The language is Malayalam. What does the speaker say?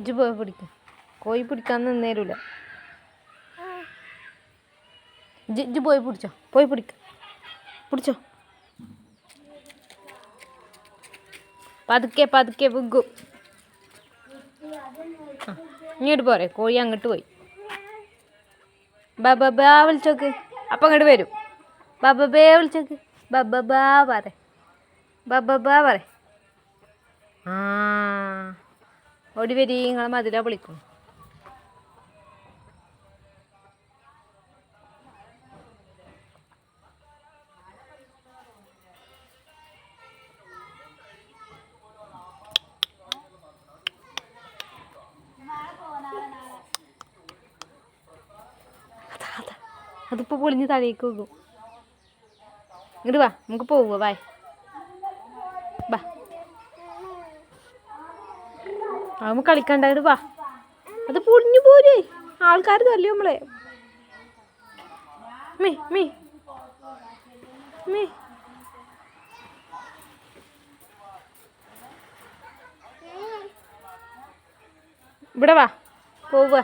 ഇജ്ജ് പോയി പിടിക്കും. കോഴി പിടിക്കാൻ നിന്നേരൂല. ഇജ്ജ് പോയി പിടിച്ചോ. പോയി പിടിച്ചോ. പതുക്കെ പതുക്കെ വിഗു. ഇങ്ങോട്ട് പോരെ. കോഴി അങ്ങോട്ട് പോയി. ബബാ വിളിച്ചോക്ക്. അപ്പം അങ്ങോട്ട് വരും. ബബബേ വിളിച്ചോക്ക്. ബബാ പറ. ബബാ പറ. ആ ഓടി വരി. നിങ്ങളെ മധുര വിളിക്കും. അതിപ്പോൾ പൊളിഞ്ഞ് തലയ്ക്ക് വെക്കും. ഇങ്ങോട്ട് വാ, നമുക്ക് പോവുക. വാ ബാ, നമുക്ക് കളിക്കണ്ടായിട്ട് വാ. അത് പൊളിഞ്ഞു പോരേ. ആൾക്കാർ തല്ലി നമ്മളെ. മീ മീ മീ ഇവിടെ വാ, പോവുക.